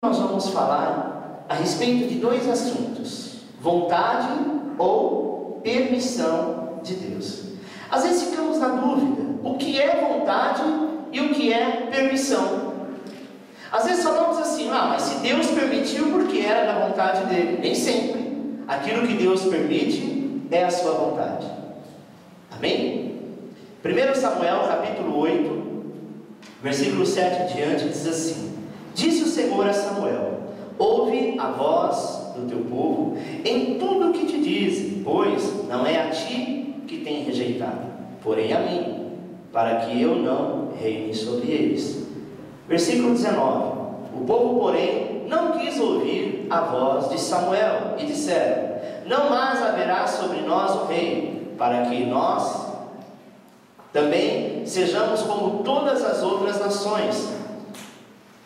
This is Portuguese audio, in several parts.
Nós vamos falar a respeito de dois assuntos: vontade ou permissão de Deus. Às vezes ficamos na dúvida, o que é vontade e o que é permissão. Às vezes falamos assim, mas se Deus permitiu, porque era da vontade dele. Nem sempre. Aquilo que Deus permite é a sua vontade. Amém? 1 Samuel capítulo 8, versículo 7 em diante, diz assim: Disse o Senhor a Samuel: ouve a voz do teu povo em tudo o que te dizem, pois não é a ti que tem rejeitado, porém a mim, para que eu não reine sobre eles. Versículo 19: O povo, porém, não quis ouvir a voz de Samuel, e disseram: não mais haverá sobre nós um rei, para que nós também sejamos como todas as outras nações,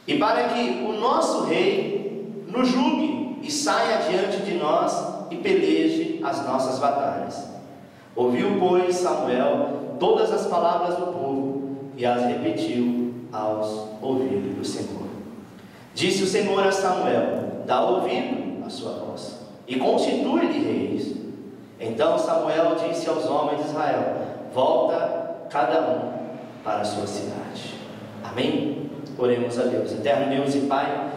e para que o nosso rei nos julgue e saia diante de nós e peleje as nossas batalhas. Ouviu, pois, Samuel todas as palavras do povo e as repetiu aos ouvidos do Senhor. Disse o Senhor a Samuel: dá ouvido à sua voz e constitui-lhe reis. Então Samuel disse aos homens de Israel: volta cada um para a sua cidade. Amém? Oremos a Deus. Eterno Deus e Pai,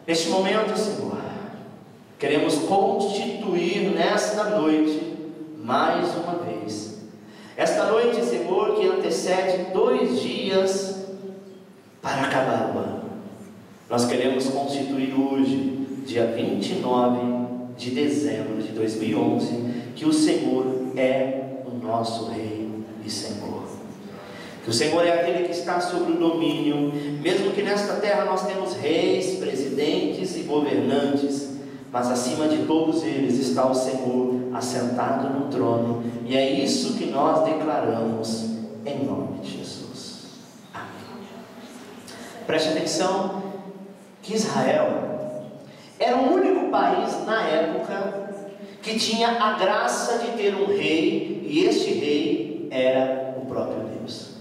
neste momento, Senhor, queremos constituir nesta noite mais uma vez. Esta noite, Senhor, que antecede 2 dias para acabar o ano. Nós queremos constituir hoje, dia 29 de dezembro de 2011, que o Senhor é o nosso Rei e Senhor. Que o Senhor é aquele que está sobre o domínio, mesmo que nesta terra nós temos reis, presidentes e governantes, mas acima de todos eles está o Senhor assentado no trono, e é isso que nós declaramos em nome de Jesus. Amém. Preste atenção que Israel era o único país na época que tinha a graça de ter um rei, e este rei era o próprio Deus.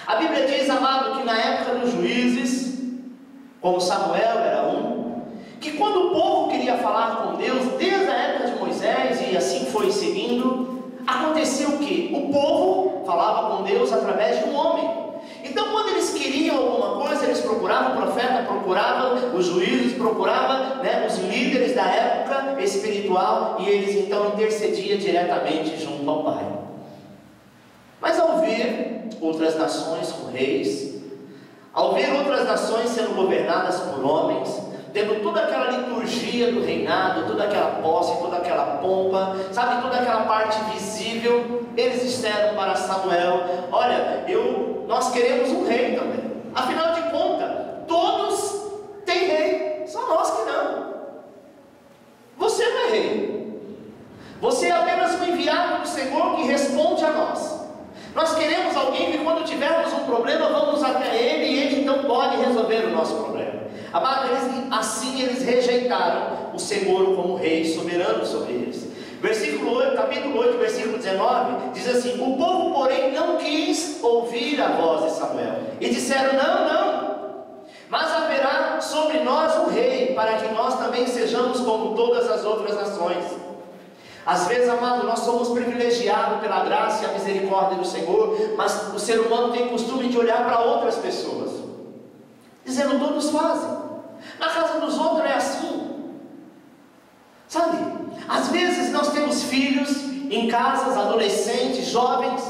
A Bíblia diz, amado, que na época dos juízes, como Samuel era um, que quando o povo queria falar com Deus, desde a época de Moisés, e assim foi seguindo, aconteceu o quê? O povo falava com Deus através de um homem. Então, quando eles queriam alguma coisa, eles procuravam o profeta, procuravam os juízes, procuravam os líderes da época espiritual, e eles então intercediam diretamente junto ao Pai. Mas ao ver outras nações com reis, ao ver outras nações sendo governadas por homens, tendo toda aquela liturgia do reinado, toda aquela posse, toda aquela pompa, sabe, toda aquela parte visível, eles disseram para Samuel: olha, nós queremos um rei também. Afinal de contas, todos têm rei, só nós que não. Você não é rei, você é apenas um enviado do Senhor que responde a nós. Nós queremos alguém que, quando tivermos um problema, vamos até ele, e ele então pode resolver o nosso problema. Amado, assim eles rejeitaram o Senhor como rei soberano sobre eles. Capítulo 8, versículo 19, diz assim: o povo, porém, não quis ouvir a voz de Samuel, e disseram: não, mas haverá sobre nós um rei, para que nós também sejamos como todas as outras nações. Às vezes, amado, nós somos privilegiados pela graça e a misericórdia do Senhor, mas o ser humano tem costume de olhar para outras pessoas, dizendo: todos fazem, na casa dos outros é assim. Sabe, às vezes nós temos filhos em casas, adolescentes, jovens,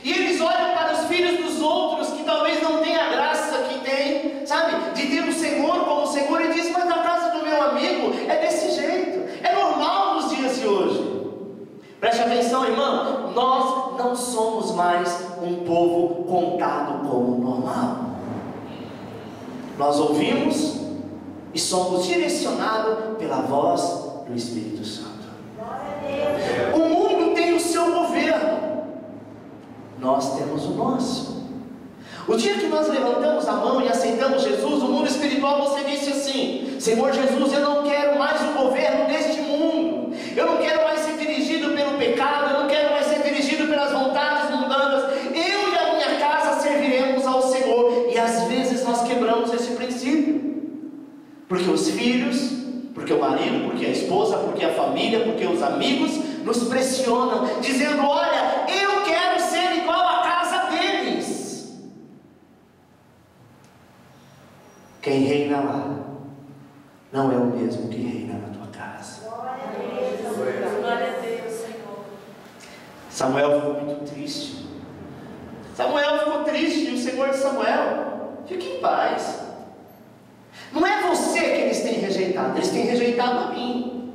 e eles olham para os filhos dos outros que talvez não tenham a graça que tem, sabe, de ter o Senhor como o Senhor, e diz: mas na casa do meu amigo é desse jeito, é normal nos dias de hoje. Preste atenção, irmão, nós não somos mais um povo contado como normal. Nós ouvimos e somos direcionados pela voz do Espírito Santo. O mundo tem o seu governo, nós temos o nosso. O dia que nós levantamos a mão e aceitamos Jesus, o mundo espiritual, você disse assim: Senhor Jesus, eu não quero mais o governo deste mundo, eu não quero mais ser dirigido pelo pecado, eu não quero mais ser dirigido pelas vontades mundanas, eu e a minha casa serviremos ao Senhor. E às vezes nós quebramos esse princípio. Porque os filhos, porque o marido, porque a esposa, porque a família, porque os amigos nos pressionam, dizendo: olha, eu quero ser igual à casa deles. Quem reina lá não é o mesmo que reina na tua casa. Glória a Deus, Senhor. Samuel ficou muito triste. Samuel ficou triste, e o Senhor disse: Samuel, fique em paz. Não é você que eles têm rejeitado, eles têm rejeitado a mim.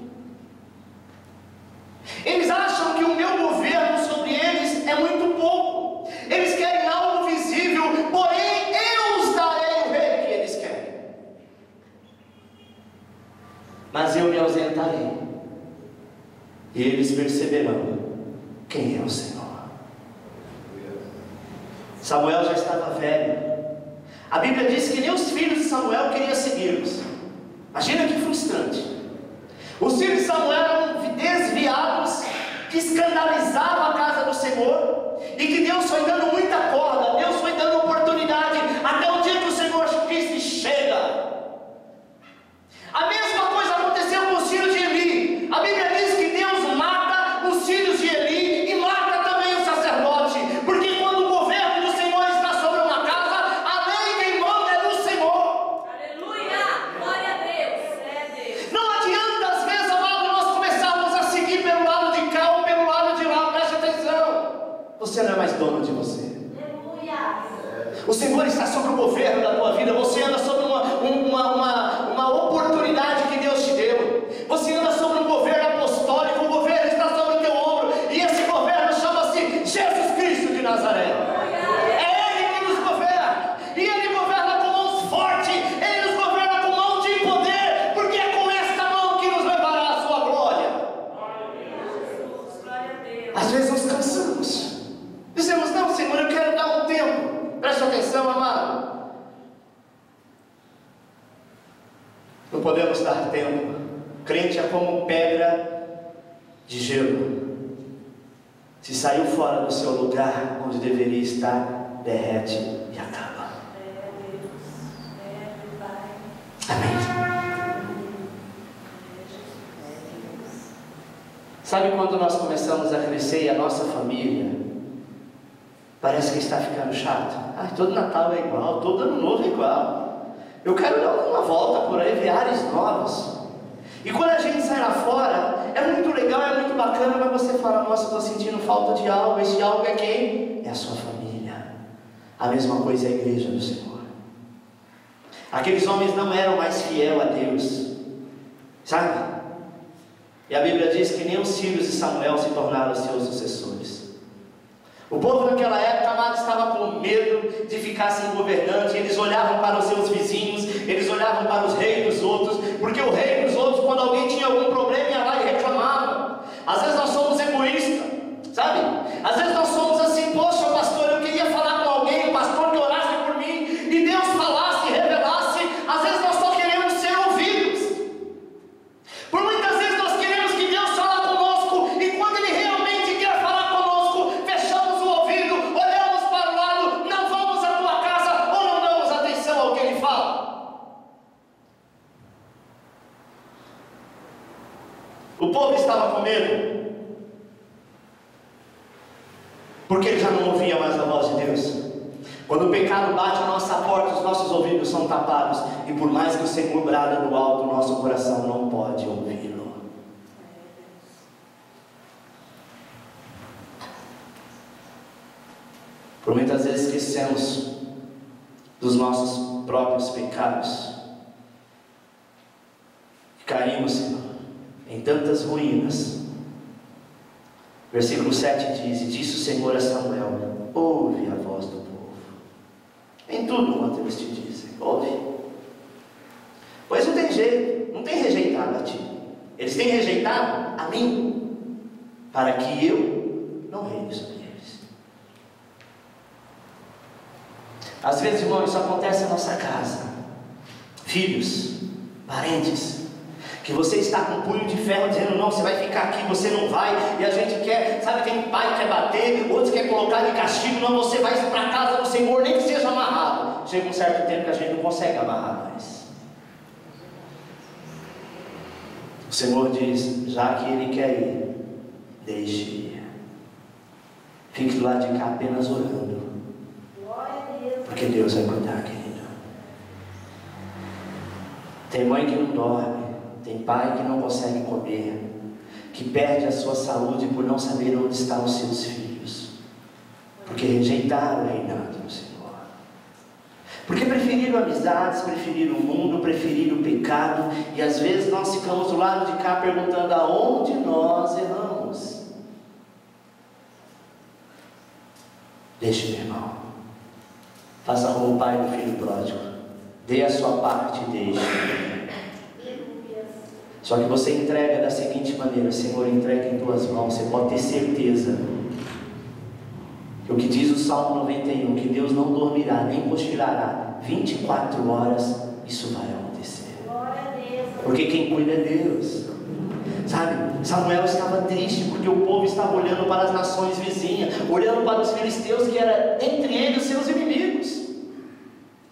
Eles acham que o meu governo sobre eles é muito pouco. Eles querem algo visível, porém eu os darei o rei que eles querem. Mas eu me ausentarei, e eles perceberão quem é o Senhor. Samuel já estava velho. A Bíblia diz que nem os filhos de Samuel queriam segui-los. Imagina que frustrante. Os filhos de Samuel eram desviados, que escandalizavam a casa do Senhor, e que Deus foi dando muita corda, Deus foi dando oportunidade, até o dia que o Senhor disse: chega. A mesma coisa aconteceu com os filhos de Eli. A Bíblia diz que Deus mata os filhos de Eli e mata também o sacerdote, porque quando o governo do Senhor está sobre uma casa, a lei quem manda é do Senhor. Aleluia! Glória a Deus! É Deus. Não adianta, às vezes, amado, nós começarmos a seguir pelo lado de cá ou pelo lado de lá. Preste atenção. Você não é mais dono de você. Aleluia! O Senhor está sobre o governo da tua vida. Você anda sobre uma oportunidade que Deus te deu. Você anda sobre um governo apostólico. O governo está sobre o teu ombro, e esse governo chama-se Jesus Cristo de Nazaré. É Ele que nos governa, e Ele governa com mãos fortes. Ele nos governa com mão de poder, porque é com esta mão que nos levará à sua glória. Jesus, glória a Deus. Às vezes nos cansamos, dizemos: não, Senhor, eu quero dar um tempo. Preste atenção, amado. Não podemos dar tempo. Crente é como pedra de gelo. Se saiu fora do seu lugar onde deveria estar, derrete e acaba. É Deus. É Pai. Amém. Sabe quando nós começamos a crescer e a nossa família parece que está ficando chato? Ah, todo Natal é igual, todo Ano Novo é igual. Eu quero dar uma volta por aí, ver áreas novas. E quando a gente sai lá fora, é muito legal, é muito bacana, mas você fala: nossa, estou sentindo falta de algo. Esse algo é quem? É a sua família. A mesma coisa é a igreja do Senhor. Aqueles homens não eram mais fiéis a Deus, sabe? E a Bíblia diz que nem os filhos de Samuel se tornaram seus sucessores. O povo naquela época, amado, estava com medo de ficar sem governante. Eles olhavam para os seus vizinhos, eles olhavam para os reis dos outros, porque o rei dos outros, quando alguém tinha algum problema, ia lá e reclamava. Às vezes nós somos egoístas, sabe? Às vezes nós somos assim: poxa, pastor, eu queria falar com alguém, o pastor que orasse por mim, e Deus falasse, revelasse. Às vezes nós só queremos ser ouvidos. Por muitas vezes nós queremos que Deus fale conosco, e quando Ele realmente quer falar conosco, fechamos o ouvido, olhamos para o lado, não vamos à tua casa, ou não damos atenção ao que Ele fala. O povo estava com medo, porque ele já não ouvia mais a voz de Deus. Quando o pecado bate a nossa porta, os nossos ouvidos são tapados, e por mais que o Senhor brada do alto, o nosso coração não pode ouvi-lo. Por muitas vezes esquecemos dos nossos próprios pecados, caímos, Senhor, em tantas ruínas. Versículo 7 diz: e disse o Senhor a Samuel: ouve a voz do povo em tudo quanto eles te dizem. Ouve. Pois não tem jeito, não tem rejeitado a ti, eles têm rejeitado a mim, para que eu não reine sobre eles. Às vezes, irmão, isso acontece na nossa casa. Filhos, parentes, que você está com um punho de ferro dizendo: não, você vai ficar aqui, você não vai. E a gente quer, sabe, tem pai que quer bater, outros quer colocar de castigo. Não, você vai para a casa do Senhor, nem que seja amarrado. Chega um certo tempo que a gente não consegue amarrar mais. Senhor diz: já que ele quer ir, deixe ir. Fique do lado de cá apenas orando, porque Deus vai cuidar, querido. Tem mãe que não dorme, tem pai que não consegue comer, que perde a sua saúde por não saber onde estão os seus filhos, porque rejeitaram o reinado do Senhor, porque preferiram amizades, preferiram o mundo, preferiram o pecado. E às vezes nós ficamos do lado de cá perguntando aonde nós erramos. Deixe, meu irmão, faça como o pai do filho pródigo, dê a sua parte e deixe. Só que você entrega da seguinte maneira: Senhor, entrega em tuas mãos. Você pode ter certeza que o que diz o Salmo 91, que Deus não dormirá nem cochilará 24 horas, isso vai acontecer. Porque quem cuida é Deus. Sabe, Samuel estava triste porque o povo estava olhando para as nações vizinhas, olhando para os filisteus, que era entre eles os seus inimigos.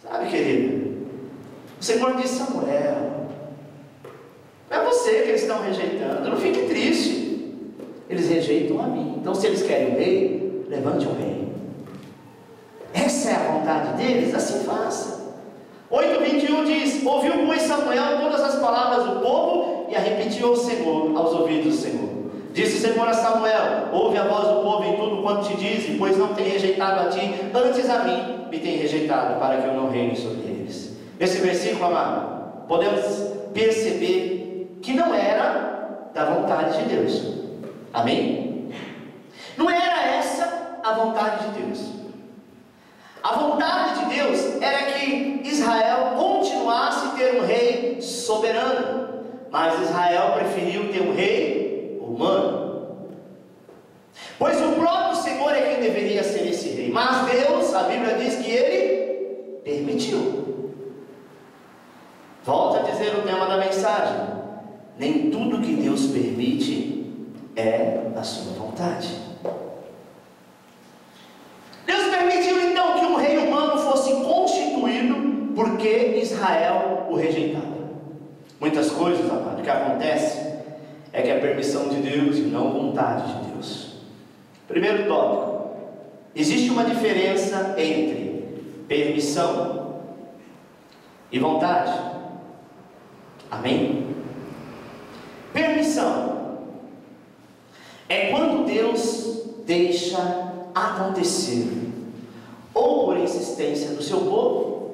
Sabe, querido, o Senhor disse: Samuel, não é você que eles estão rejeitando, não fique triste, eles rejeitam a mim. Então, se eles querem um rei, levante um rei. Essa é a vontade deles, assim faça. 8:21 diz: ouviu, pois, Samuel todas as palavras do povo e a repetiu ao Senhor, aos ouvidos do Senhor. Disse o Senhor a Samuel: ouve a voz do povo em tudo quanto te dizem, pois não tem rejeitado a ti, antes a mim me tem rejeitado, para que eu não reine sobre eles. Nesse versículo, amado, podemos perceber que não era da vontade de Deus. Amém? Não era essa a vontade de Deus. A vontade de Deus era que Israel continuasse a ter um rei soberano, mas Israel preferiu ter um rei humano, pois o próprio Senhor é quem deveria ser esse rei. Mas Deus, a Bíblia diz que Ele permitiu. Volto a dizer o tema da mensagem: nem tudo que Deus permite é a sua vontade. Deus permitiu então que um rei humano fosse constituído porque Israel o rejeitava. Muitas coisas, amado, que acontece é que é permissão de Deus e não vontade de Deus. Primeiro tópico: existe uma diferença entre permissão e vontade. Amém? Permissão é quando Deus deixa acontecer, ou por insistência do seu povo,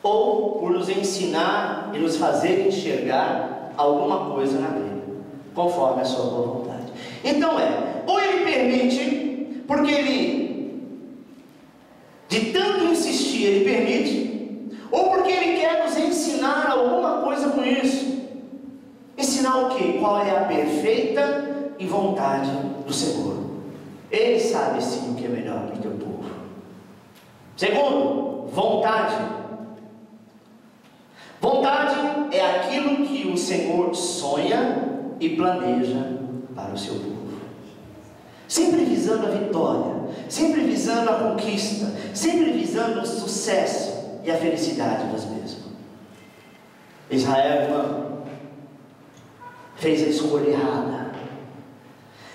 ou por nos ensinar e nos fazer enxergar alguma coisa na Bíblia, conforme a sua boa vontade. Então ou ele permite, porque ele, de tanto insistir, ele permite, ou porque ele quer nos ensinar alguma coisa com isso. Ensinar o quê? Qual é a perfeita e vontade do Senhor. Ele sabe sim o que é melhor para o teu povo. Segundo, vontade. Vontade é aquilo que o Senhor sonha e planeja para o seu povo, sempre visando a vitória, sempre visando a conquista, sempre visando o sucesso e a felicidade das mesmas. Israel, irmão, fez a escolha errada.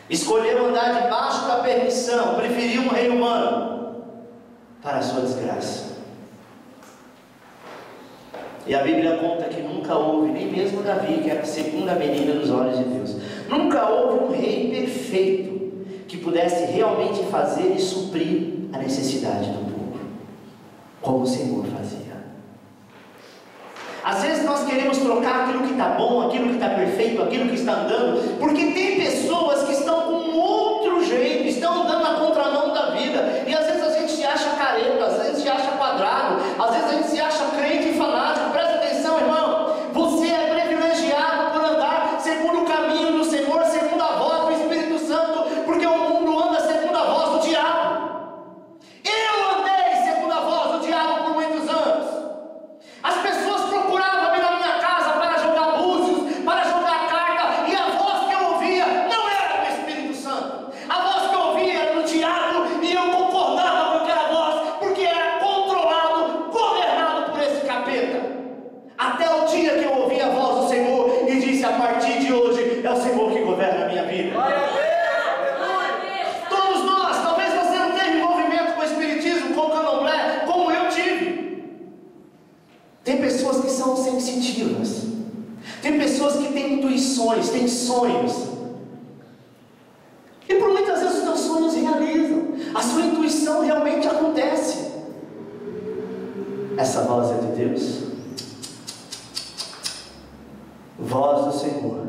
Escolheu andar debaixo da permissão, preferiu um rei humano para a sua desgraça. E a Bíblia conta que nunca houve, nem mesmo Davi, que era a segunda menina dos olhos de Deus, nunca houve um rei perfeito que pudesse realmente fazer e suprir a necessidade do povo, como o Senhor fazia. Às vezes nós queremos trocar aquilo que está bom, aquilo que está perfeito, aquilo que está andando, porque tem pessoas que estão com um outro jeito, estão andando na contramão da vida, e às vezes a gente se acha careta, às vezes se acha quadrado, às vezes a gente se acha crente e fanático. Presta atenção, irmão, você é privilegiado por andar segundo o caminho do Senhor, segundo a voz do Espírito Santo, porque o mundo anda segundo a voz do diabo. Eu andei segundo a voz do diabo por muitos anos. As pessoas procuravam vir na minha casa para jogar búzios, para jogar carta, e a voz que eu ouvia não era do Espírito sensitivas. Tem pessoas que têm intuições, têm sonhos. E por muitas vezes os teus sonhos realizam. A sua intuição realmente acontece. Essa voz é de Deus. Voz do Senhor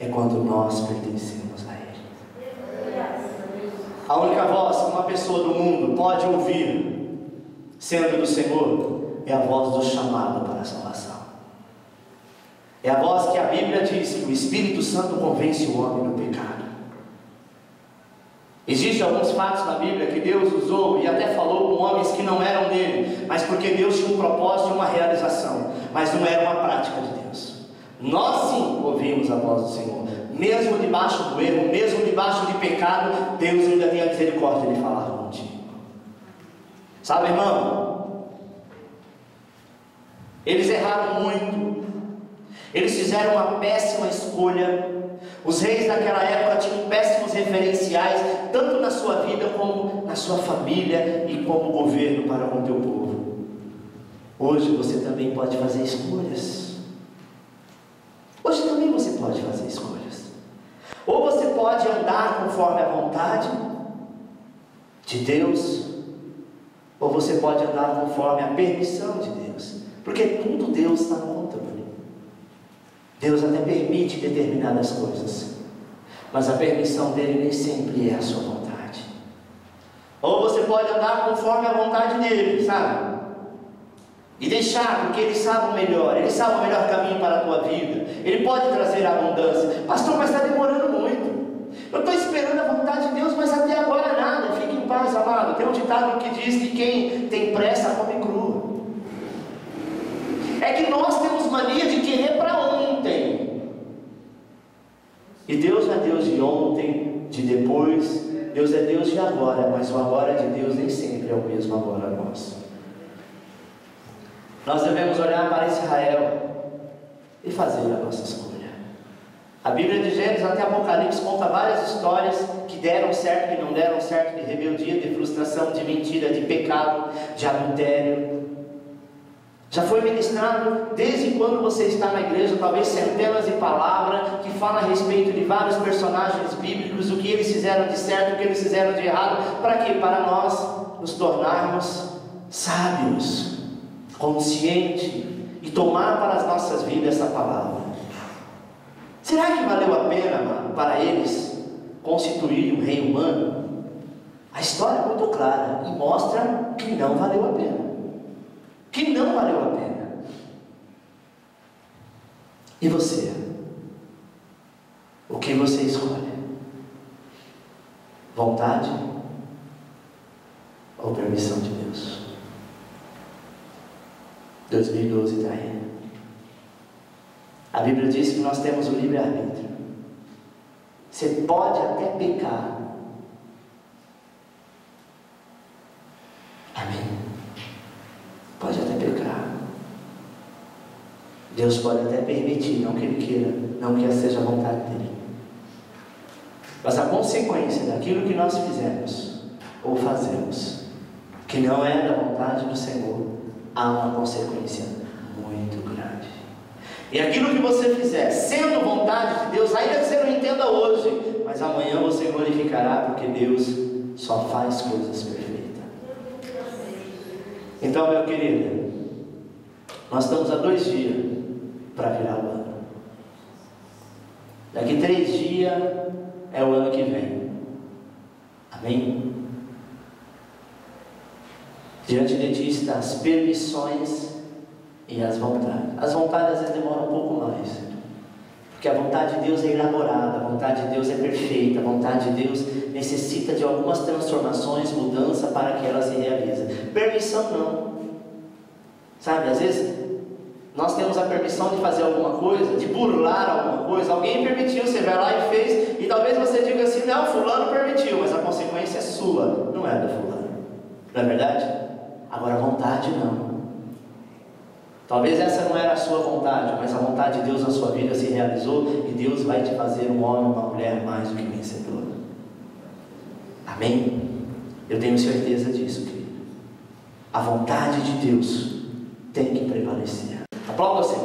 é quando nós pertencemos a Ele. A única voz que uma pessoa do mundo pode ouvir, sendo do Senhor, é a voz do chamado para a salvação. É a voz que a Bíblia diz que o Espírito Santo convence o homem do pecado. Existem alguns fatos na Bíblia que Deus usou e até falou com homens que não eram dele, mas porque Deus tinha um propósito e uma realização, mas não era uma prática de Deus. Nós sim ouvimos a voz do Senhor, mesmo debaixo do erro, mesmo debaixo de pecado, Deus ainda tem a misericórdia de falar contigo. Sabe, irmão? Eles erraram muito, eles fizeram uma péssima escolha. Os reis daquela época tinham péssimos referenciais, tanto na sua vida como na sua família e como governo para com o teu povo. Hoje você também pode fazer escolhas. Hoje também você pode fazer escolhas. Ou você pode andar conforme a vontade de Deus, ou você pode andar conforme a permissão de Deus, porque tudo Deus está no controle. Deus até permite determinadas coisas, mas a permissão dele nem sempre é a sua vontade. Ou você pode andar conforme a vontade dele, sabe? E deixar, porque ele sabe o melhor, ele sabe o melhor caminho para a tua vida. Ele pode trazer a abundância. Pastor, mas está demorando muito. Eu estou esperando a vontade de Deus, mas até agora nada. Fique em paz, amado. Tem um ditado que diz que quem tem pressa come crua. É que nós temos mania de querer para ontem. E Deus não é Deus de ontem, de depois. Deus é Deus de agora, mas o agora de Deus nem sempre é o mesmo agora nosso. Nós devemos olhar para Israel e fazer a nossa escolha. A Bíblia de Gênesis até Apocalipse conta várias histórias que deram certo, que não deram certo, de rebeldia, de frustração, de mentira, de pecado, de adultério. Já foi ministrado desde quando você está na igreja, talvez centenas de palavras que falam a respeito de vários personagens bíblicos, o que eles fizeram de certo, o que eles fizeram de errado. Para quê? Para nós nos tornarmos sábios, conscientes e tomar para as nossas vidas essa palavra. Será que valeu a pena, mano, para eles constituir um rei humano? A história é muito clara e mostra que não valeu a pena. Que não valeu a pena. E você? O que você escolhe? Vontade ou permissão de Deus? 2012 está aí. A Bíblia diz que nós temos o livre-arbítrio. Você pode até pecar. Amém? Pode até pecar. Deus pode até permitir, não que Ele queira, não que essa seja a vontade dEle. Mas a consequência daquilo que nós fizemos ou fazemos, que não é da vontade do Senhor, há uma consequência muito grande. E aquilo que você fizer, sendo vontade de Deus, ainda que você não entenda hoje, mas amanhã você glorificará, porque Deus só faz coisas perfeitas. Então, meu querido, nós estamos a 2 dias para virar o ano. Daqui 3 dias é o ano que vem. Amém? Diante de ti estão as permissões e as vontades. As vontades às vezes demoram um pouco mais, porque a vontade de Deus é elaborada, a vontade de Deus é perfeita, a vontade de Deus necessita de algumas transformações, mudança para que ela se realize. Permissão não. Sabe, às vezes nós temos a permissão de fazer alguma coisa, de burlar alguma coisa. Alguém permitiu, você vai lá e fez, e talvez você diga assim: não, fulano permitiu, mas a consequência é sua, não é do fulano. Não é verdade? Agora a vontade não. Talvez essa não era a sua vontade, mas a vontade de Deus na sua vida se realizou, e Deus vai te fazer um homem, uma mulher mais do que vencedor. Amém? Eu tenho certeza disso, querido. A vontade de Deus tem que prevalecer. A Aplauda o Senhor.